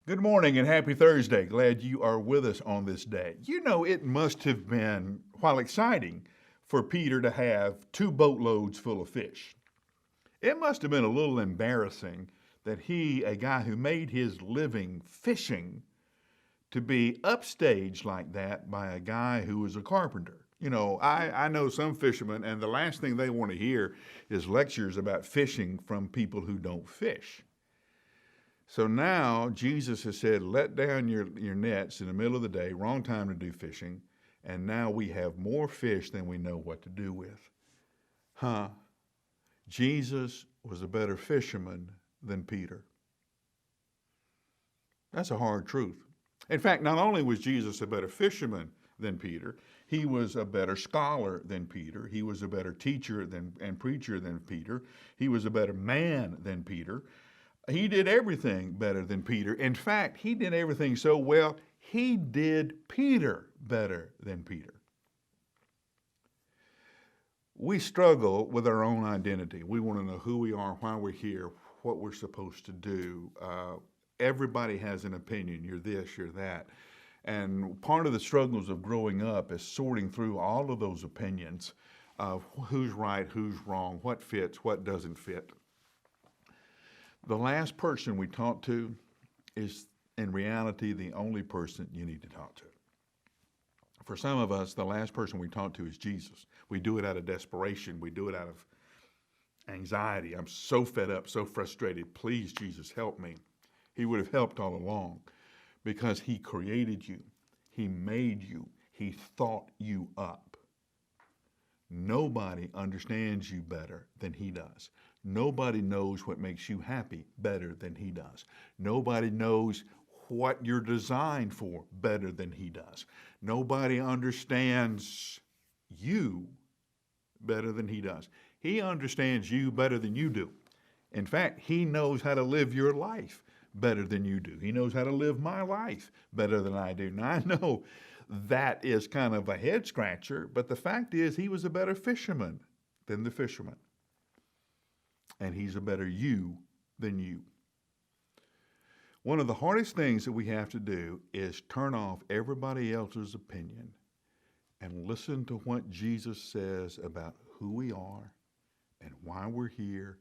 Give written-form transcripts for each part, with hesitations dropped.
Good morning and happy Thursday. Glad you are with us on this day. You know, it must have been, while exciting, for Peter to have two boatloads full of fish. It must have been a little embarrassing that he, a guy who made his living fishing, to be upstaged like that by a guy who was a carpenter. You know, I know some fishermen, and the last thing they want to hear is lectures about fishing from people who don't fish. So now Jesus has said, let down your nets in the middle of the day, wrong time to do fishing, and now we have more fish than we know what to do with. Jesus was a better fisherman than Peter. That's a hard truth. In fact, not only was Jesus a better fisherman than Peter, he was a better scholar than Peter. He was a better teacher and preacher than Peter. He was a better man than Peter. He did everything better than Peter. In fact, he did everything so well, he did Peter better than Peter. We struggle with our own identity. We want to know who we are, why we're here, what we're supposed to do. Everybody has an opinion. You're this, you're that. And part of the struggles of growing up is sorting through all of those opinions of who's right, who's wrong, what fits, what doesn't fit. The last person we talk to is, in reality, the only person you need to talk to. For some of us, the last person we talk to is Jesus. We do it out of desperation. We do it out of anxiety. I'm so fed up, so frustrated. Please, Jesus, help me. He would have helped all along because he created you. He made you. He thought you up. Nobody understands you better than he does. Nobody knows what makes you happy better than he does. Nobody knows what you're designed for better than he does. Nobody understands you better than he does. He understands you better than you do. In fact, he knows how to live your life better than you do. He knows how to live my life better than I do. Now, I know that is kind of a head scratcher, but the fact is he was a better fisherman than the fisherman. And he's a better you than you. One of the hardest things that we have to do is turn off everybody else's opinion and listen to what Jesus says about who we are and why we're here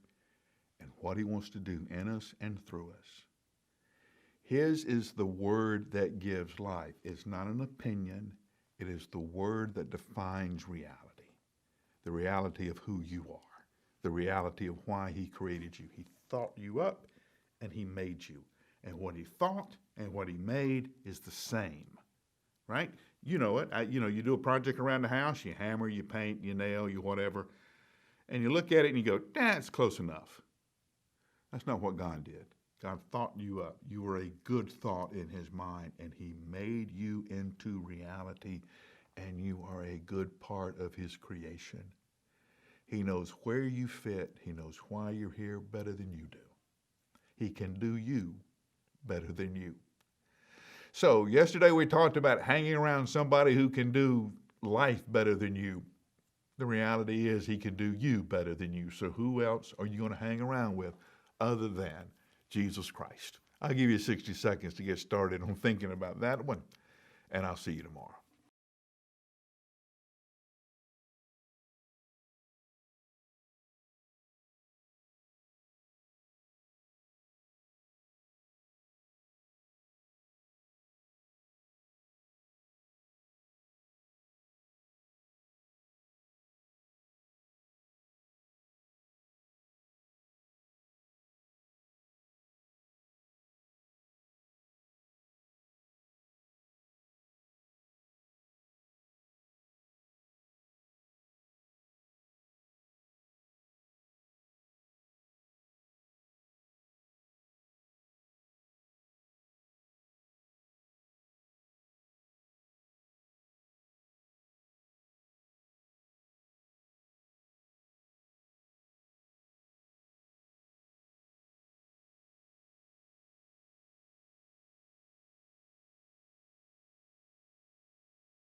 and what he wants to do in us and through us. His is the word that gives life. It's not an opinion. It is the word that defines reality, the reality of who you are, the reality of why he created you. He thought you up and he made you. And what he thought and what he made is the same, right? You know it. You do a project around the house, you hammer, you paint, you nail, you whatever, and you look at it and you go, that's close enough. That's not what God did. God thought you up. You were a good thought in his mind, and he made you into reality, and you are a good part of his creation. He knows where you fit. He knows why you're here better than you do. He can do you better than you. So yesterday we talked about hanging around somebody who can do life better than you. The reality is he can do you better than you. So who else are you going to hang around with other than Jesus Christ? I'll give you 60 seconds to get started on thinking about that one, and I'll see you tomorrow.